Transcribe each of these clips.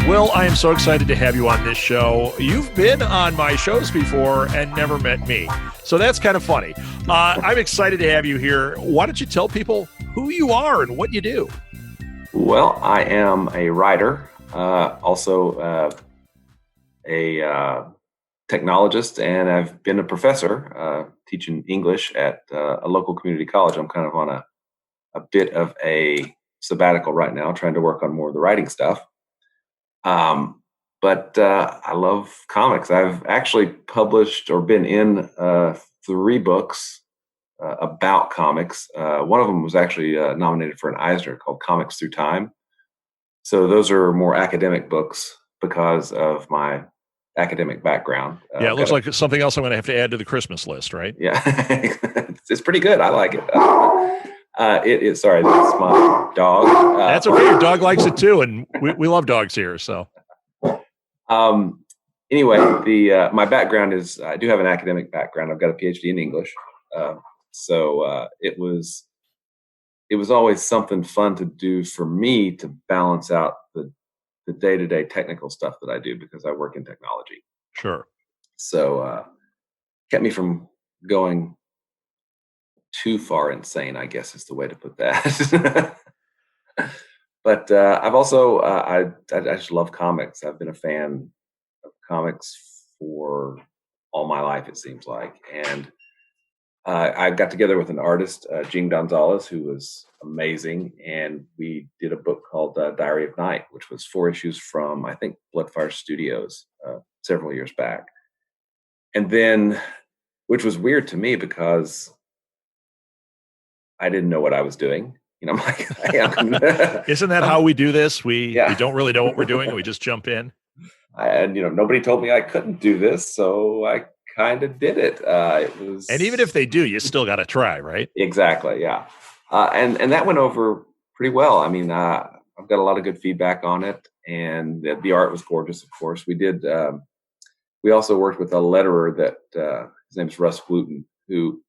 Will, I am so excited to have you on this show. You've been on my shows before and never met me, so that's kind of funny. I'm excited to have you here. Why don't you tell people who you are and what you do? Well, I am a writer, also a technologist, and I've been a professor teaching English at a local community college. I'm kind of on a bit of a sabbatical right now, trying to work on more of the writing stuff. But I love comics. I've actually published or been in 3 books about comics. One of them was actually nominated for an Eisner called Comics Through Time. So those are more academic books because of my academic background. Yeah, it looks like something else I'm going to have to add to the Christmas list, right? Yeah, it's pretty good. I like it. Sorry, that's my dog. That's okay. Your dog likes it too, and we love dogs here. So, anyway, my background is I do have an academic background. I've got a PhD in English, so it was always something fun to do for me to balance out the day-to-day technical stuff that I do because I work in technology. Sure. So, kept me from going too far insane, I guess is the way to put that. But I've also I just love comics. I've been a fan of comics for all my life, it seems like. And I got together with an artist, Gene Gonzalez, who was amazing, and we did a book called Diary of Night, which was 4 issues from, I think, Bloodfire Studios several years back. And then, which was weird to me because I didn't know what I was doing. You know, I'm like, isn't that how we do this? We don't really know what we're doing. We just jump in. And, nobody told me I couldn't do this. So I kind of did it. And even if they do, you still got to try, right? Exactly. Yeah. And that went over pretty well. I mean, I've got a lot of good feedback on it, and the art was gorgeous. Of course, we did. We also worked with a letterer that his name is Russ Gluten, who,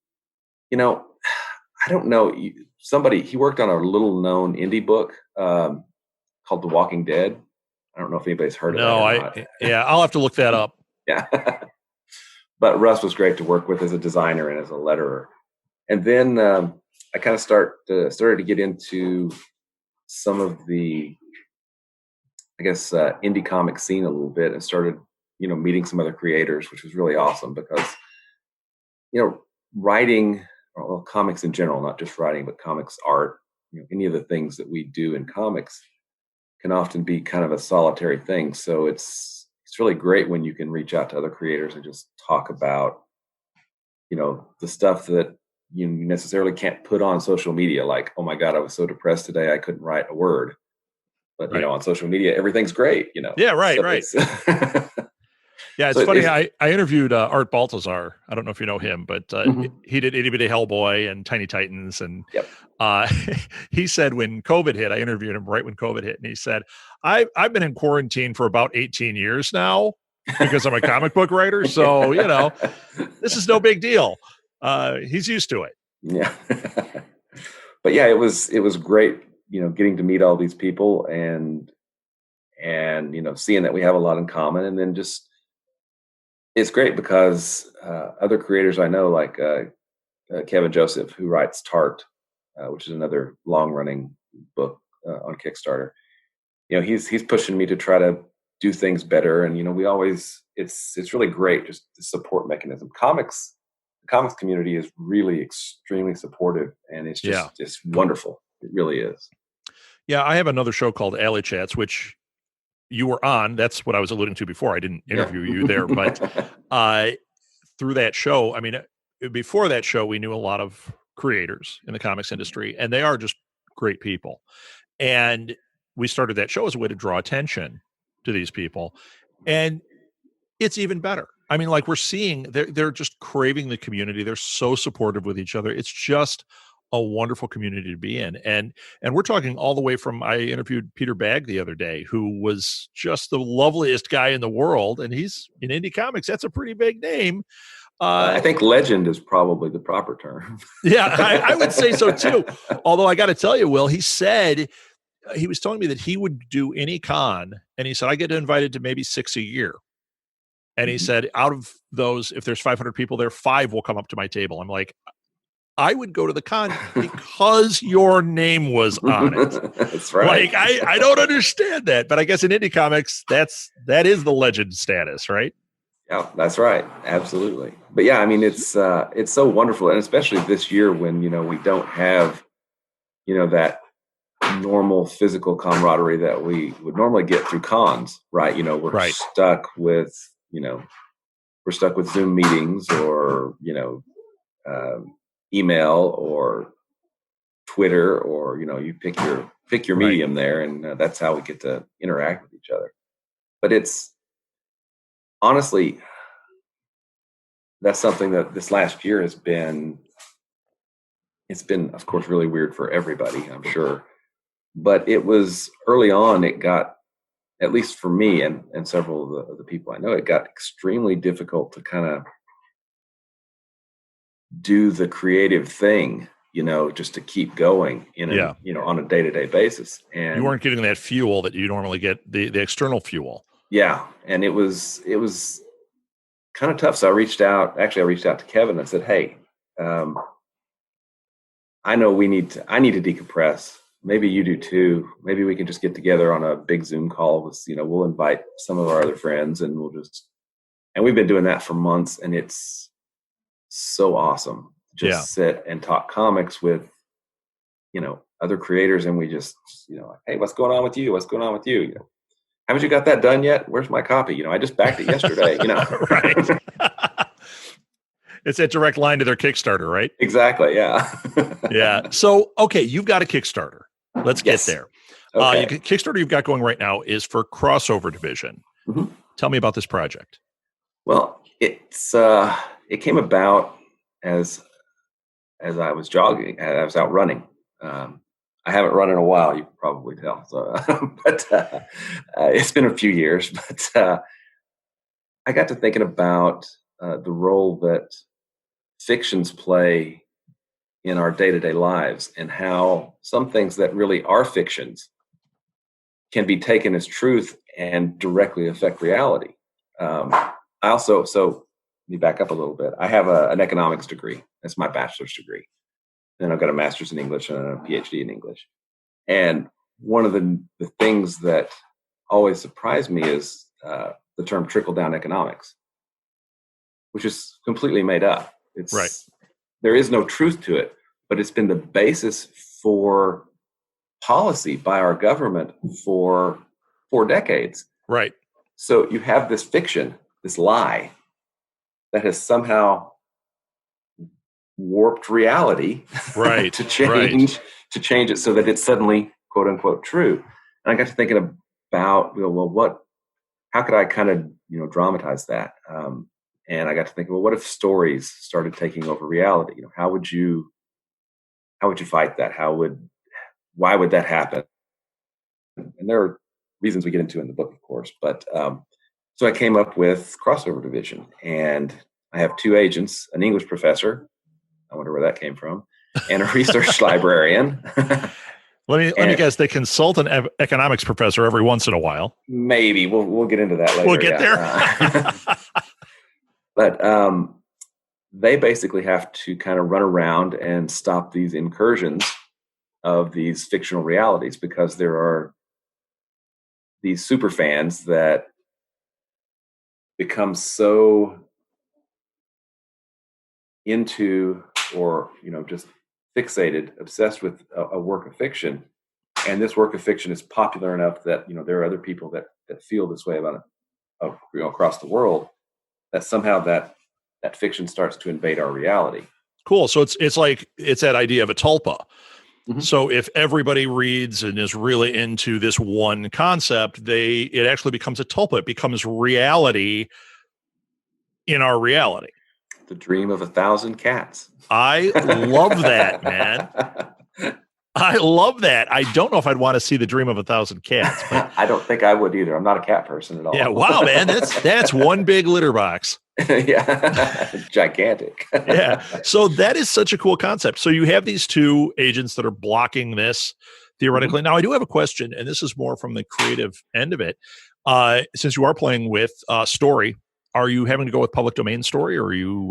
I don't know. He worked on a little known indie book called The Walking Dead. I don't know if anybody's heard of that. Yeah, I'll have to look that up. Yeah. But Russ was great to work with as a designer and as a letterer. And then I kind of started to get into some of the, I guess, indie comic scene a little bit, and started, meeting some other creators, which was really awesome because, writing, well, comics in general, not just writing, but comics art, any of the things that we do in comics can often be kind of a solitary thing. So it's really great when you can reach out to other creators and just talk about, the stuff that you necessarily can't put on social media. Like, oh my God, I was so depressed today, I couldn't write a word. But, right. On social media, everything's great, Yeah, right, so right. Yeah, it's funny. I interviewed Art Baltazar. I don't know if you know him, but he did Itty Bitty Hellboy and Tiny Titans. And he said when COVID hit, I interviewed him right when COVID hit. And he said, I've been in quarantine for about 18 years now because I'm a comic book writer. So, this is no big deal. He's used to it. Yeah. But yeah, it was great, getting to meet all these people and seeing that we have a lot in common. And then just, it's great because other creators I know, like Kevin Joseph, who writes Tart, which is another long-running book on Kickstarter. He's pushing me to try to do things better, and we always it's really great, just the support mechanism. The comics community is really extremely supportive, and it's just it's wonderful. It really is. Yeah, I have another show called Alley Chats, which you were on. That's what I was alluding to before. I didn't interview you there, but through that show, I mean, before that show, we knew a lot of creators in the comics industry, and they are just great people. And we started that show as a way to draw attention to these people. And it's even better. I mean, like, we're seeing they're just craving the community. They're so supportive with each other. It's just a wonderful community to be in. And we're talking all the way from, I interviewed Peter Bagg the other day, who was just the loveliest guy in the world. And he's in indie comics. That's a pretty big name. I think legend is probably the proper term. Yeah, I would say so too. Although I got to tell you, Will, he said he was telling me that he would do any con, and he said I get invited to maybe 6 a year. And he said, out of those, if there's 500 people there, 5 will come up to my table. I'm like, I would go to the con because your name was on it. That's right. Like, I don't understand that, but I guess in indie comics, that is the legend status, right? Yeah, that's right. Absolutely. But yeah, I mean, it's so wonderful, and especially this year when we don't have that normal physical camaraderie that we would normally get through cons, right? We're Right. stuck with Zoom meetings or email or Twitter, or you pick your Right. medium there, and that's how we get to interact with each other. But it's honestly, that's something that this last year has been. It's been, of course, really weird for everybody, I'm sure. But it was early on. It got, at least for me and several of the people I know, it got extremely difficult to kind of do the creative thing, just to keep going on a day-to-day basis. And you weren't getting that fuel that you normally get, the external fuel. Yeah, and it was kind of tough. So I reached out to Kevin and said, "Hey, I know I need to decompress. Maybe you do too. Maybe we can just get together on a big Zoom call with, we'll invite some of our other friends, and and we've been doing that for months, and it's so awesome. Just sit and talk comics with, other creators, and we just, hey, what's going on with you? What's going on with you? Haven't you got that done yet? Where's my copy? I just backed it yesterday, Right. It's a direct line to their Kickstarter, right? Exactly. Yeah. Yeah. So, okay, you've got a Kickstarter. Let's get there. Okay. Kickstarter you've got going right now is for Crossover Division. Mm-hmm. Tell me about this project. Well, it came about as I was jogging, as I was out running. I haven't run in a while, you can probably tell. So, but it's been a few years. But I got to thinking about the role that fictions play in our day-to-day lives, and how some things that really are fictions can be taken as truth and directly affect reality. I also, so let me back up a little bit. I have an economics degree. That's my bachelor's degree. Then I've got a master's in English and a PhD in English. And one of the things that always surprised me is the term trickle-down economics, which is completely made up. It's right. There is no truth to it, but it's been the basis for policy by our government for 4 decades. Right. So you have this fiction, this lie, that has somehow warped reality, right, to change it so that it's suddenly quote unquote true. And I got to thinking about, how could I kind of dramatize that? And I got to thinking, well, what if stories started taking over reality? How would you fight that? Why would that happen? And there are reasons we get into in the book, of course. But so I came up with Crossover Division, and I have 2 agents, an English professor, I wonder where that came from, and a research librarian. Let me guess. They consult an economics professor every once in a while. Maybe we'll get into that later. We'll get there. But they basically have to kind of run around and stop these incursions of these fictional realities, because there are these super fans that become so into, or just fixated, obsessed with a work of fiction, and this work of fiction is popular enough that there are other people that feel this way about it, across the world, that somehow that fiction starts to invade our reality. Cool. So it's like, it's that idea of a tulpa. Mm-hmm. So if everybody reads and is really into this one concept, it actually becomes a tulpa. It becomes reality in our reality. The dream of 1,000 cats. I love that, man. I love that. I don't know if I'd want to see The Dream of a Thousand Cats, but I don't think I would either. I'm not a cat person at all. yeah, wow, man, that's one big litter box. Yeah, gigantic. Yeah. So that is such a cool concept. So you have these two agents that are blocking this theoretically. Now, I do have a question, and this is more from the creative end of it. Since you are playing with story, are you having to go with public domain story, or are you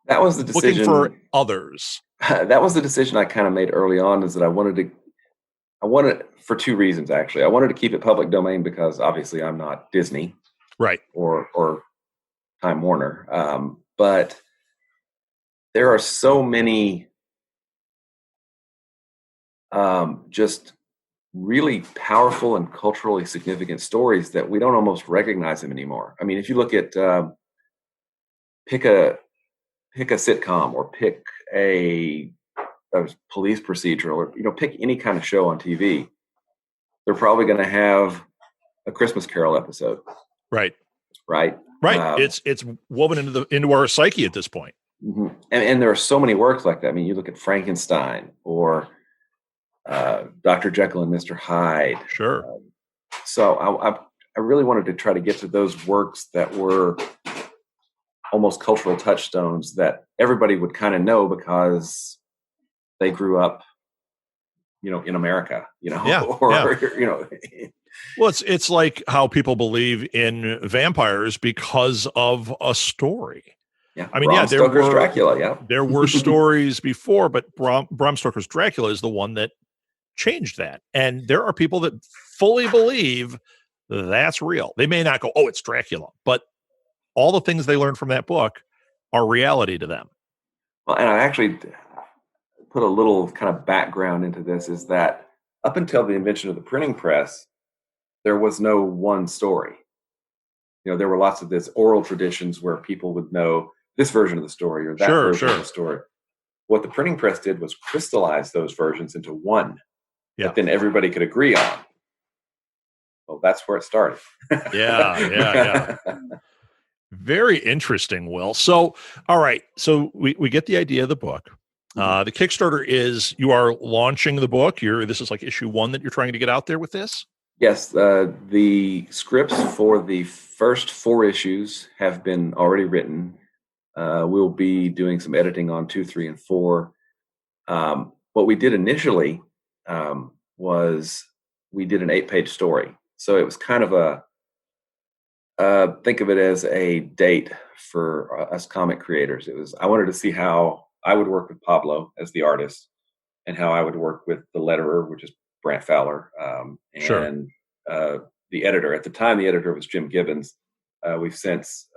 That was the looking for decision. others? That was the decision I kind of made early on. Is that I wanted for two reasons actually. I wanted to keep it public domain because obviously I'm not Disney Right. or Time Warner, but there are so many just really powerful and culturally significant stories that we don't almost recognize them anymore. I mean, if you look at pick a sitcom or pick a police procedural, or pick any kind of show on TV, they're probably going to have a Christmas Carol episode, Right. right? Right. It's woven into our psyche at this point. Mhm. And there are so many works like that. I mean, you look at Frankenstein or Dr. Jekyll and Mr. Hyde. Sure. So I really wanted to try to get to those works that were almost cultural touchstones that everybody would kind of know because they grew up, in America, Yeah, or, Well, it's like how people believe in vampires because of a story. yeah. I mean, yeah, Bram Stoker's Dracula. Yeah. there were stories before, but Bram Stoker's Dracula is the one that changed that. And there are people that fully believe that's real. They may not go, "Oh, it's Dracula," but all the things they learned from that book are reality to them. Well, and I actually put a little kind of background into this is that up until the invention of the printing press, there was no one story. There were lots of this oral traditions where people would know this version of the story or that version of the story. What the printing press did was crystallize those versions into one that then everybody could agree on. Well, that's where it started. Yeah. Very interesting, Will. So, all right. So we get the idea of the book. The Kickstarter is you are launching the book. This is like issue 1 that you're trying to get out there with this. Yes, the scripts for the first 4 issues have been already written. We'll be doing some editing on 2, 3, and 4. What we did initially was we did an 8-page story. So it was kind of think of it as a date for us comic creators. I wanted to see how I would work with Pablo as the artist and how I would work with the letterer, which is Brant Fowler, and the editor. At the time, the editor was Jim Gibbons. We've since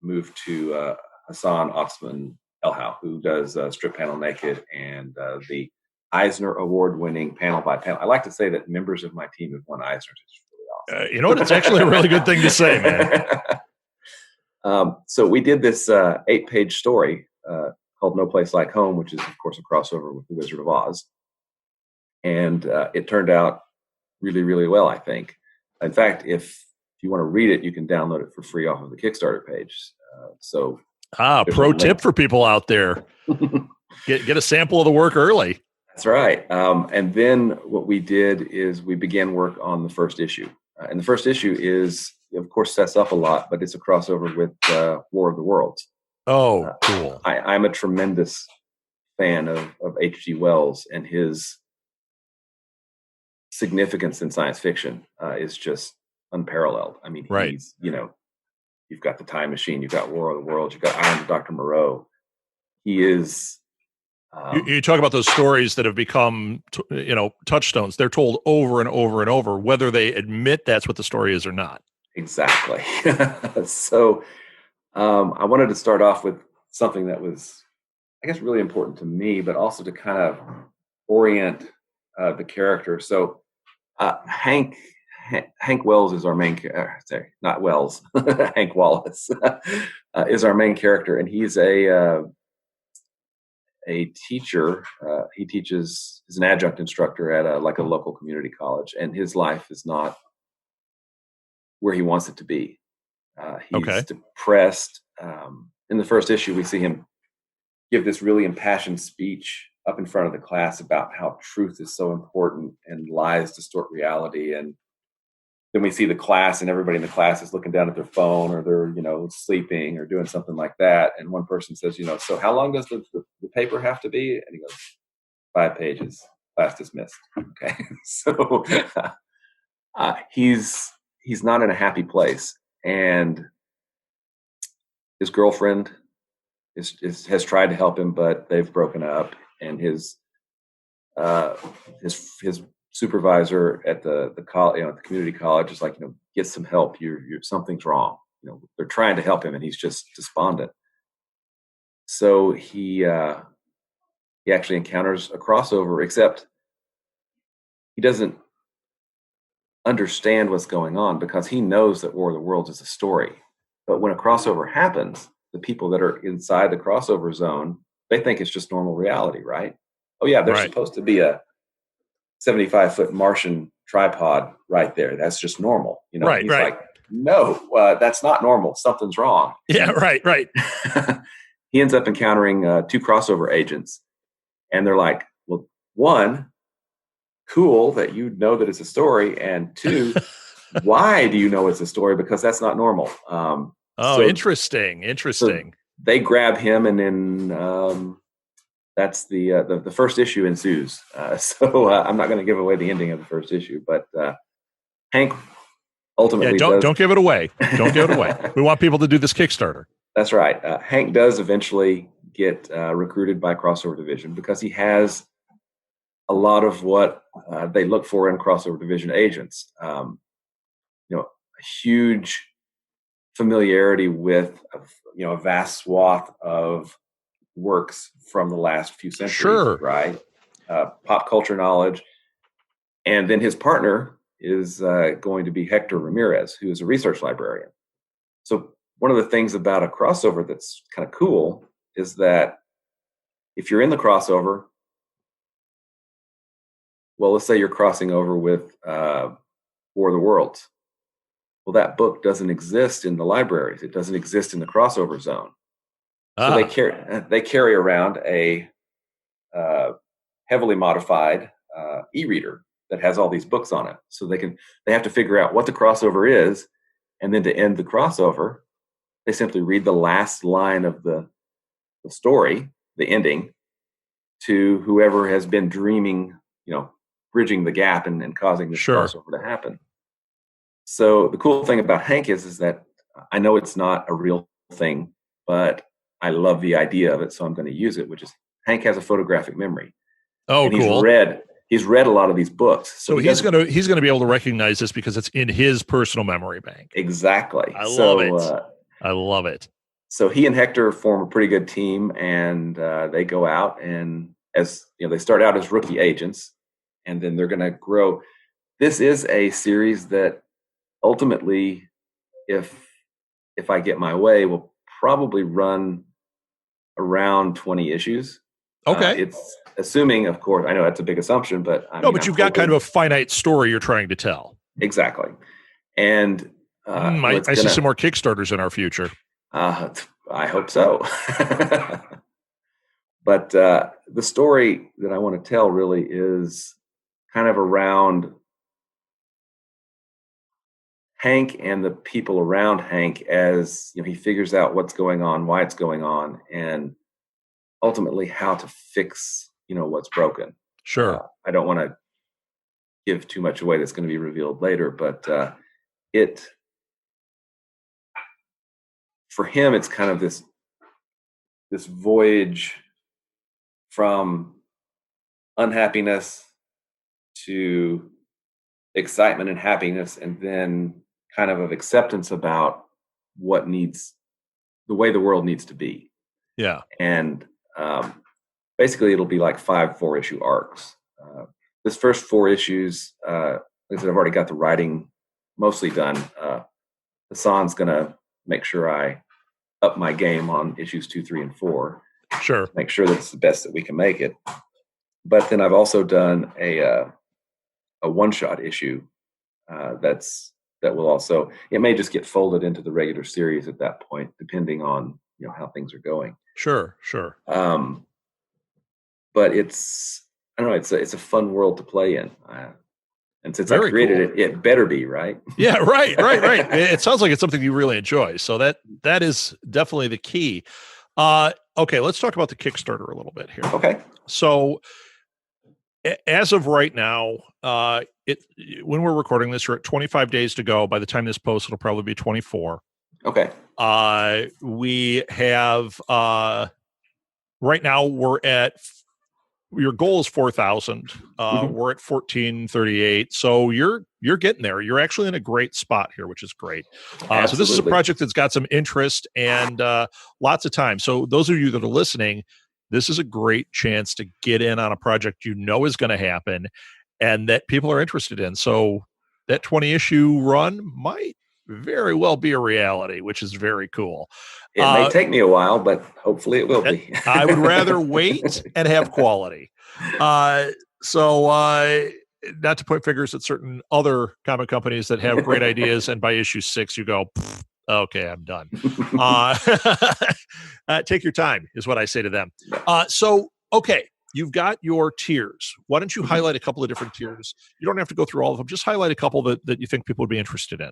moved to Hassan Oxman Elhow, who does Strip Panel Naked and the Eisner Award-winning Panel by Panel. I like to say that members of my team have won Eisners. It's really awesome. You know what? It's actually a really good thing to say, man. So we did this 8-page story called No Place Like Home, which is, of course, a crossover with The Wizard of Oz. And it turned out really, really well, I think. In fact, if you want to read it, you can download it for free off of the Kickstarter page. Pro tip for people out there. Get a sample of the work early. That's right. And then what we did is we began work on the first issue. And the first issue is, of course, sets up a lot, but it's a crossover with War of the Worlds. Oh, cool. I'm a tremendous fan of H.G. Wells, and his significance in science fiction is just unparalleled. I mean, right. He's, you've got The Time Machine, you've got War of the Worlds, you've got Iron of Dr. Moreau. He is... you talk about those stories that have become, touchstones. They're told over and over and over, whether they admit that's what the story is or not. Exactly. So I wanted to start off with something that was, I guess, really important to me, but also to kind of orient the character. So Hank Wells is our main character. Sorry, not Wells. Hank Wallace is our main character, and he's a teacher. He teaches, is an adjunct instructor at a local community college, and his life is not where he wants it to be. He's depressed. In the first issue, we see him give this really impassioned speech up in front of the class about how truth is so important and lies distort reality. And then we see the class, and everybody in the class is looking down at their phone, or they're, sleeping or doing something like that. And one person says, so how long does the paper have to be? And he goes, 5 pages, class dismissed. Okay. So he's not in a happy place. And his girlfriend has tried to help him, but they've broken up. And his supervisor at the college, at the community college, is like, get some help. You're something's wrong. They're trying to help him, and he's just despondent. So he actually encounters a crossover, except he doesn't understand what's going on because he knows that War of the Worlds is a story. But when a crossover happens, the people that are inside the crossover zone, they think it's just normal reality, right? Oh yeah, there's supposed to be a 75-foot Martian tripod right there. That's just normal. He's like, no, that's not normal. Something's wrong. Yeah, right. He ends up encountering 2 crossover agents, and they're like, well, 1, cool that you know that it's a story, and 2, why do you know it's a story? Because that's not normal. Interesting. So they grab him, and then that's the first issue ensues. So I'm not going to give away the ending of the first issue, but Hank ultimately don't give it away. Don't give it away. We want people to do this Kickstarter. That's right. Hank does eventually get recruited by Crossover Division because he has a lot of what they look for in Crossover Division agents. A huge familiarity with a vast swath of works from the last few centuries. Sure. Right? Pop culture knowledge. And then his partner is going to be Hector Ramirez, who is a research librarian. So one of the things about a crossover that's kind of cool is that if you're in the crossover, well, let's say you're crossing over with War of the Worlds. Well, that book doesn't exist in the libraries. It doesn't exist in the crossover zone. So they carry around a heavily modified e-reader that has all these books on it. So they have to figure out what the crossover is, and then to end the crossover, they simply read the last line of the story, the ending, to whoever has been dreaming, bridging the gap and causing this crossover to happen. So the cool thing about Hank is that I know it's not a real thing, but I love the idea of it, so I'm going to use it, which is Hank has a photographic memory. Oh, and cool. He's read a lot of these books. So he's gonna be able to recognize this because it's in his personal memory bank. Exactly. I love it. I love it. So he and Hector form a pretty good team, and they go out, and they start out as rookie agents, and then they're going to grow. This is a series that ultimately, if I get my way, will probably run around 20 issues. Okay. It's assuming, of course, I know that's a big assumption, but but you've got kind of a finite story you're trying to tell. Exactly. And I see some more Kickstarters in our future. I hope so. But the story that I want to tell really is kind of around Hank and the people around Hank as he figures out what's going on, why it's going on, and ultimately how to fix what's broken. Sure. I don't want to give too much away that's going to be revealed later, but for him, it's kind of this voyage from unhappiness to excitement and happiness, and then kind of acceptance about the way the world needs to be. Yeah. And basically it'll be like 5 4-issue arcs. This first 4 issues, like I said, I've already got the writing mostly done. Hassan's going to make sure I up my game on issues 2, 3, and 4. Sure. Make sure that it's the best that we can make it. But then I've also done a one-shot issue that will also, it may just get folded into the regular series at that point, depending on how things are going. Sure. but I don't know, it's a fun world to play in. And since I Very created cool. it, it better be, right? Yeah, right. It sounds like it's something you really enjoy. So that is definitely the key. Okay, let's talk about the Kickstarter a little bit here. Okay. So as of right now, it when we're recording this, you're at 25 days to go. By the time this posts, it'll probably be 24. Okay. We have right now we're at your goal is 4,000. We're at 1438. So you're getting there. You're actually in a great spot here, which is great. So this is a project that's got some interest and lots of time. So those of you that are listening, this is a great chance to get in on a project you know is going to happen and that people are interested in. So that 20 issue run might very well be a reality, which is very cool. It may take me a while, but hopefully it will be. I would rather wait and have quality. So not to point fingers at certain other comic companies that have great ideas, and by issue 6 you go, okay, I'm done. Take your time is what I say to them. So okay, you've got your tiers. Why don't you highlight a couple of different tiers? You don't have to go through all of them. Just highlight a couple that you think people would be interested in.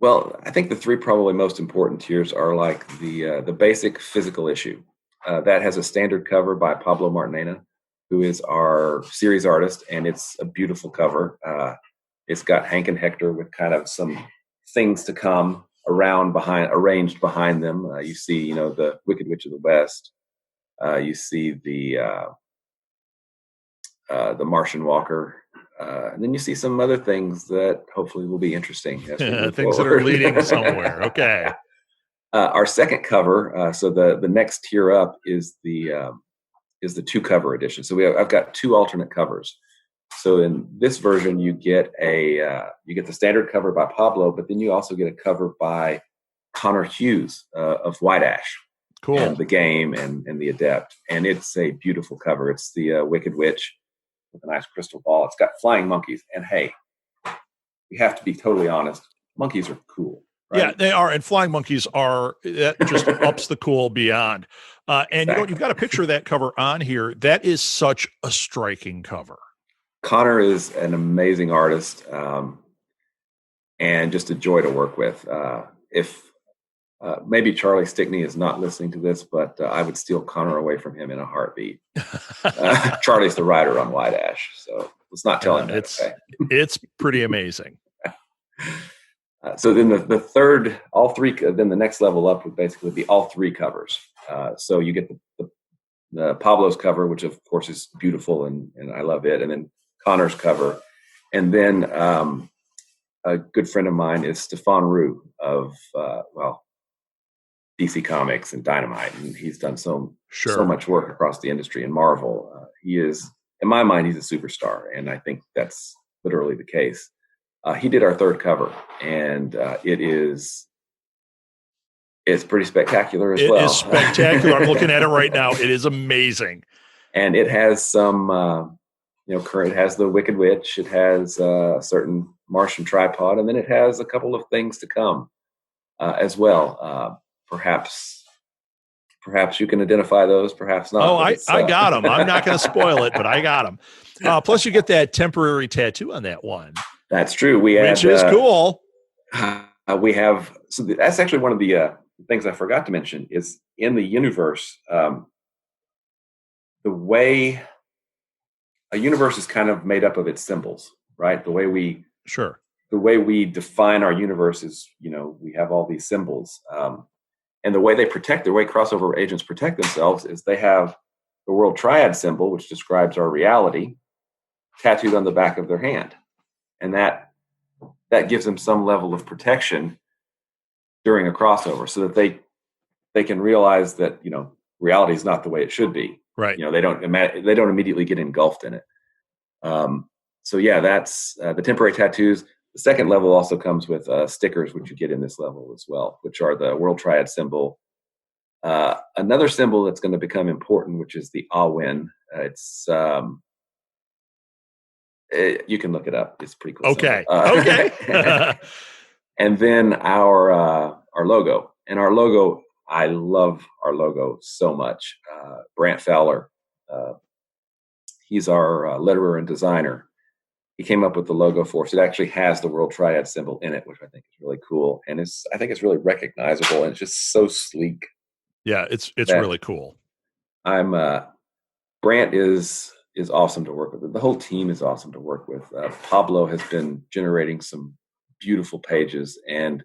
Well, I think the three probably most important tiers are like the basic physical issue. That has a standard cover by Pablo Martinena, who is our series artist, and it's a beautiful cover. It's got Hank and Hector with kind of some things to come arranged behind them. You see, the Wicked Witch of the West. You see the Martian Walker. And then you see some other things that hopefully will be interesting. As we move things forward. that are leading somewhere. Okay. Our second cover, so the next tier up is the 2-cover edition. So I've got 2 alternate covers. So in this version, you get the standard cover by Pablo, but then you also get a cover by Connor Hughes of White Ash. Cool. And the Game and the Adept, and it's a beautiful cover. It's the Wicked Witch with a nice crystal ball. It's got flying monkeys, and hey, we have to be totally honest. Monkeys are cool. Right? Yeah, they are, and flying monkeys are. That just ups the cool beyond. And exactly. You've got a picture of that cover on here. That is such a striking cover. Connor is an amazing artist, and just a joy to work with. If maybe Charlie Stickney is not listening to this, but I would steal Connor away from him in a heartbeat. Charlie's the writer on White Ash, so let's not tell him that. It's pretty amazing. So then the third, all three, then the next level up would basically be all 3 covers. So you get the Pablo's cover, which of course is beautiful and I love it, and then Connor's cover, and then a good friend of mine is Stefan Roux of DC Comics and Dynamite, and he's done so much work across the industry and Marvel. He is, in my mind, he's a superstar, and I think that's literally the case. He did our 3rd cover, and it's pretty spectacular as well. It is spectacular. I'm looking at it right now. It is amazing, and it has some, it has the Wicked Witch. It has a certain Martian tripod, and then it has a couple of things to come as well. Perhaps you can identify those, perhaps not. Oh, I got them. I'm not going to spoil it, but I got them. Plus, you get that temporary tattoo on that one. That's true. Which is cool. We have, so that's actually one of the things I forgot to mention is in the universe, the way a universe is kind of made up of its symbols, right? The way we define our universe is, we have all these symbols. And the way crossover agents protect themselves is they have the World Triad symbol, which describes our reality, tattooed on the back of their hand. And that gives them some level of protection during a crossover so that they can realize that, reality is not the way it should be. Right. They don't immediately get engulfed in it. So yeah, that's the temporary tattoos. The second level also comes with stickers, which you get in this level as well, which are the World Triad symbol. Another symbol that's going to become important, which is the Awin. It's you can look it up. It's pretty cool. Okay. Okay. And then our logo, I love our logo so much. Brant Fowler he's our letterer and designer. He came up with the logo for us. It actually has the World Triad symbol in it, which I think is really cool. And I think it's really recognizable, and it's just so sleek. Yeah, it's really cool. I'm Brant is awesome to work with. The whole team is awesome to work with. Pablo has been generating some beautiful pages, and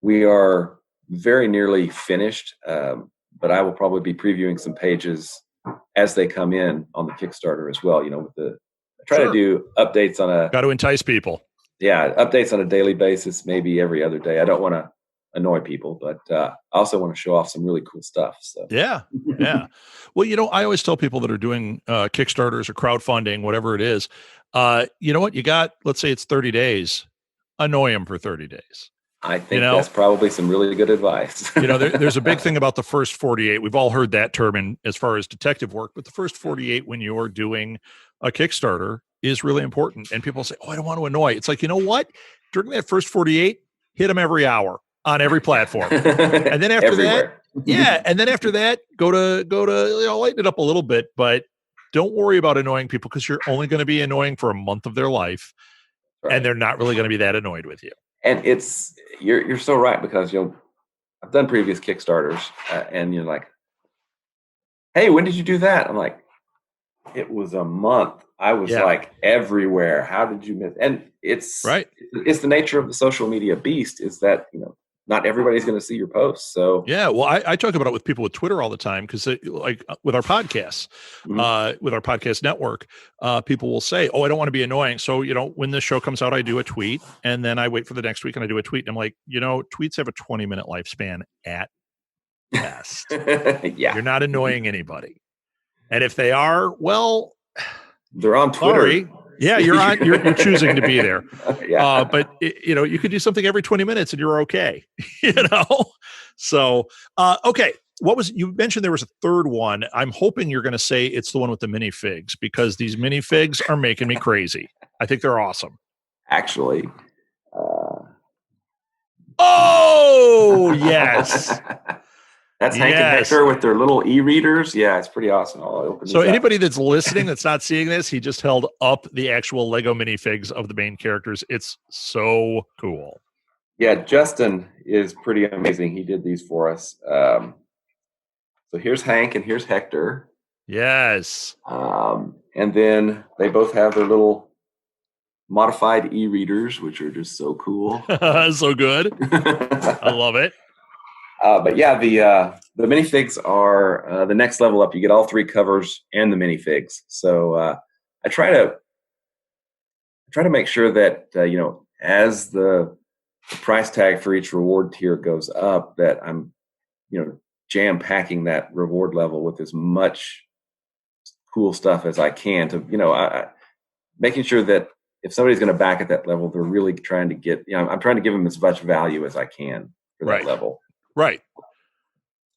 we are very nearly finished. But I will probably be previewing some pages as they come in on the Kickstarter as well. I try to do updates got to entice people. Yeah, updates on a daily basis, maybe every other day. I don't want to annoy people, but I also want to show off some really cool stuff. So yeah. Well, I always tell people that are doing Kickstarters or crowdfunding, whatever it is, you know what? You got, let's say it's 30 days, annoy them for 30 days. I think that's probably some really good advice. There's a big thing about the first 48. We've all heard that term as far as detective work, but the first 48 when you're doing a Kickstarter is really important. And people say, I don't want to annoy. It's like, you know what? During that first 48, hit them every hour on every platform. And then after that, go to lighten it up a little bit, but don't worry about annoying people, because you're only going to be annoying for a month of their life. Right. And they're not really going to be that annoyed with you. And you're so right, because I've done previous Kickstarters and you're like, hey, when did you do that? I'm like, it was a month. I was like everywhere. How did you miss? And it's right. It's the nature of the social media beast, is that not everybody's going to see your posts. So yeah, well, I talk about it with people with Twitter all the time, because like with our podcasts, with our podcast network, people will say, I don't want to be annoying. So, when the show comes out, I do a tweet, and then I wait for the next week and I do a tweet. And I'm like, tweets have a 20-minute lifespan at best. Yeah. You're not annoying anybody. And if they are, well, they're on Twitter. Sorry. Yeah, you're choosing to be there. Yeah. But you could do something every 20 minutes and you're okay. So, okay. You mentioned there was a third one. I'm hoping you're going to say it's the one with the minifigs, because these minifigs are making me crazy. I think they're awesome. Actually. Oh, yes. That's Hank and Hector with their little e-readers. Yeah, it's pretty awesome. I'll open so anybody that's listening that's not seeing this, he just held up the actual Lego minifigs of the main characters. It's so cool. Yeah, Justin is pretty amazing. He did these for us. So here's Hank and here's Hector. Yes. And then they both have their little modified e-readers, which are just so cool. So good. I love it. But yeah, the minifigs are the next level up. You get all three covers and the minifigs. So I try to make sure that as the price tag for each reward tier goes up, that I'm jam packing that reward level with as much cool stuff as I can to making sure that if somebody's going to back at that level, they're really trying to get I'm trying to give them as much value as I can for that level. Right.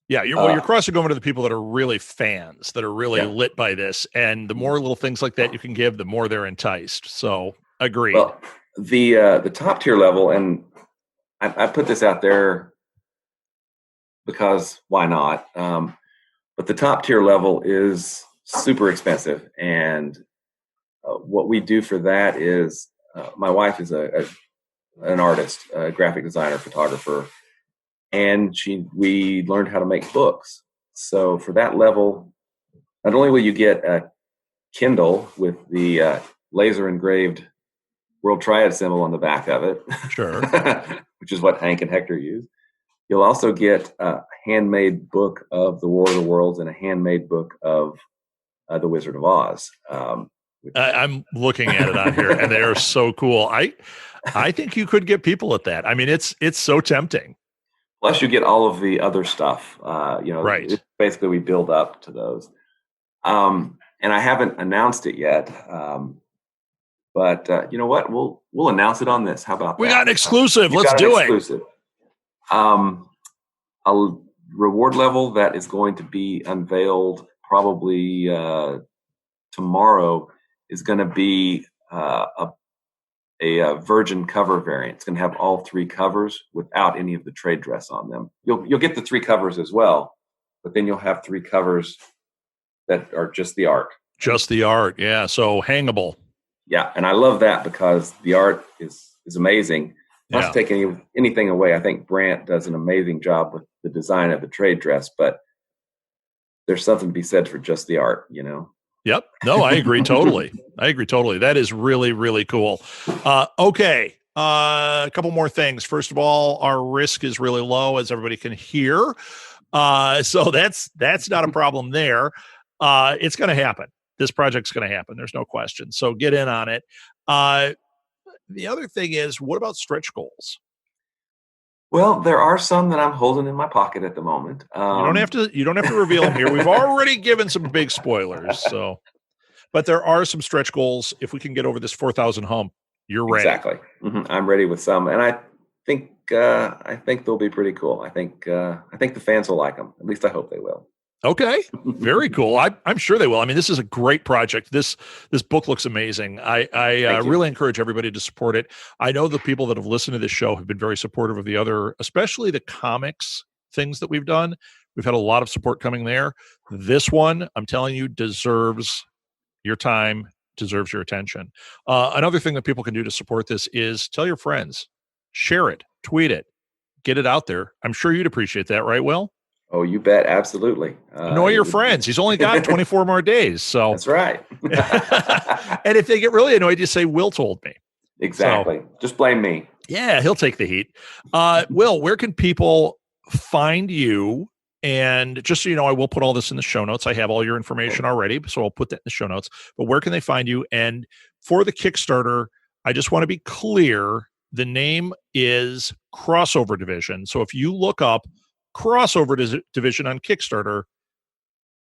Yeah, you're crossing over to the people that are really fans, that are really lit by this, and the more little things like that you can give, the more they're enticed. So, agreed. Well, the top tier level, and I put this out there because why not? But the top tier level is super expensive, and what we do for that is my wife is an artist, a graphic designer, photographer. And we learned how to make books. So for that level, not only will you get a Kindle with the laser engraved World Triad symbol on the back of it, sure, which is what Hank and Hector use, you'll also get a handmade book of the War of the Worlds and a handmade book of the Wizard of Oz. I'm looking at it on here, and they are so cool. I think you could get people at that. I mean, it's so tempting. Plus, you get all of the other stuff. Right. Basically, we build up to those. And I haven't announced it yet. But you know what? We'll announce it on this. How about that? We got an exclusive. Let's do it. A reward level that is going to be unveiled probably tomorrow is going to be a virgin cover variant. It's going to have all three covers without any of the trade dress on them. You'll get the three covers as well, but then you'll have three covers that are just the art. Just the art. Yeah. So hangable. Yeah, and I love that because the art is amazing. Not to Yeah. take anything away, I think Brant does an amazing job with the design of the trade dress, but there's something to be said for just the art, you know? Yep. No, I agree totally. I agree totally. That is really, really cool. Okay. A couple more things. First of all, our risk is really low, as everybody can hear. So that's not a problem there. It's going to happen. This project's going to happen. There's no question. So get in on it. The other thing is, what about stretch goals? Well, there are some that I'm holding in my pocket at the moment. You don't have to. You don't have to reveal them here. We've already given some big spoilers. So, but there are some stretch goals. If we can get over this 4,000 hump, you're ready. Exactly. I'm ready with some, and I think they'll be pretty cool. I think the fans will like them. At least I hope they will. Okay, very cool. I'm sure they will. I mean, this is a great project. This book looks amazing. I really encourage everybody to support it. I know the people that have listened to this show have been very supportive of the other, especially the comics things that we've done. We've had a lot of support coming there. This one, I'm telling you, deserves your time, deserves your attention. Another thing that people can do to support this is tell your friends, share it, tweet it, get it out there. I'm sure you'd appreciate that, right, Will? Oh, you bet. Absolutely. Annoy your friends. He's only got 24 more days. So that's right. And if they get really annoyed, you say, Will told me. Exactly. So, just blame me. Yeah, he'll take the heat. Will, where can people find you? And just so you know, I will put all this in the show notes. I have all your information already, so I'll put that in the show notes. But where can they find you? And for the Kickstarter, I just want to be clear. The name is Crossover Division. So if you look up Crossover Division on Kickstarter,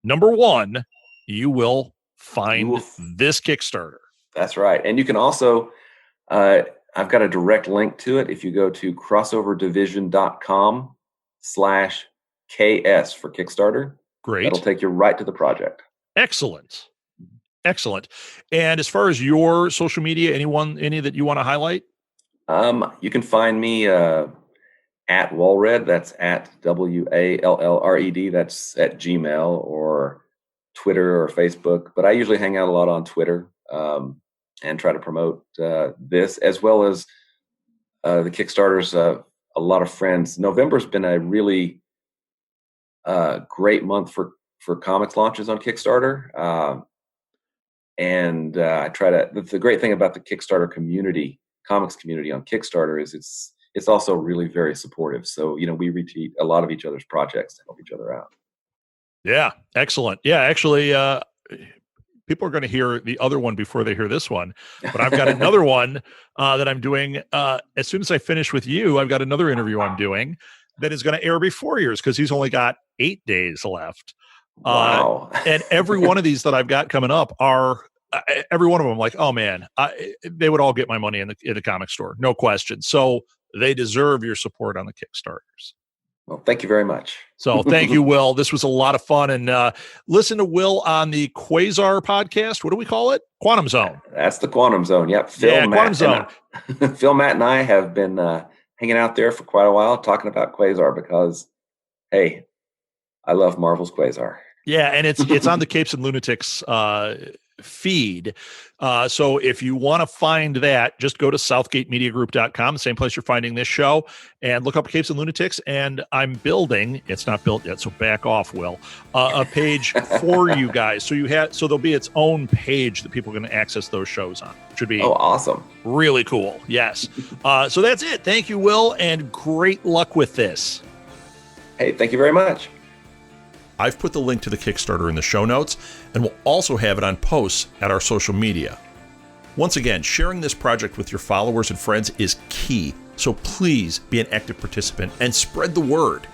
number one, you will find this Kickstarter. That's right. And you can also, I've got a direct link to it. If you go to crossoverdivision.com/KS for Kickstarter, great. That'll take you right to the project. Excellent. Excellent. And as far as your social media, any that you want to highlight? You can find me at Wallred, that's at WALLRED, that's at Gmail or Twitter or Facebook. But I usually hang out a lot on Twitter and try to promote this, as well as the Kickstarters. A lot of friends. November's been a really great month for comics launches on Kickstarter. And I try to, the great thing about the Kickstarter community, comics community on Kickstarter is it's also really very supportive. So, you know, we retweet a lot of each other's projects to help each other out. Yeah. Excellent. Yeah. Actually, people are going to hear the other one before they hear this one, but I've got another one that I'm doing. As soon as I finish with you, I've got another interview I'm doing that is going to air before yours because he's only got 8 days left. Wow. And every one of these that I've got coming up are every one of them like, oh man, they would all get my money in the comic store. No question. So they deserve your support on the Kickstarters. Well, thank you very much. So thank you, Will. This was a lot of fun. And listen to Will on the Quasar podcast. What do we call it? Quantum Zone. That's the Quantum Zone. Yep. Quantum Zone. Phil, Matt, and I have been hanging out there for quite a while talking about Quasar because, hey, I love Marvel's Quasar. Yeah, and it's on the Capes and Lunatics feed. So if you want to find that, just go to southgatemediagroup.com, the same place you're finding this show, and look up Capes and Lunatics. And I'm building, it's not built yet, so back off, Will, a page for you guys. So there'll be its own page that people are going to access those shows on. Should be awesome. Really cool. Yes. So that's it. Thank you, Will, and great luck with this. Hey, thank you very much. I've put the link to the Kickstarter in the show notes, and we'll also have it on posts at our social media. Once again, sharing this project with your followers and friends is key, so please be an active participant and spread the word.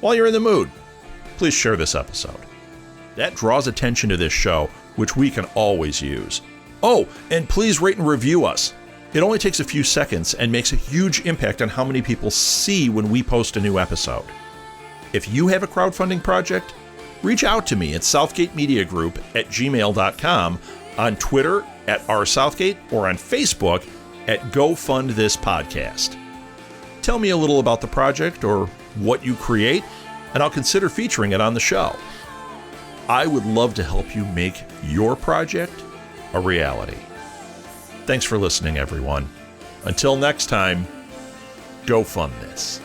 While you're in the mood, please share this episode. That draws attention to this show, which we can always use. Oh, and please rate and review us. It only takes a few seconds and makes a huge impact on how many people see when we post a new episode. If you have a crowdfunding project, reach out to me at southgatemediagroup@gmail.com, on Twitter @rsouthgate, or on Facebook at Go Fund This Podcast. Tell me a little about the project or what you create, and I'll consider featuring it on the show. I would love to help you make your project a reality. Thanks for listening, everyone. Until next time, go fund this.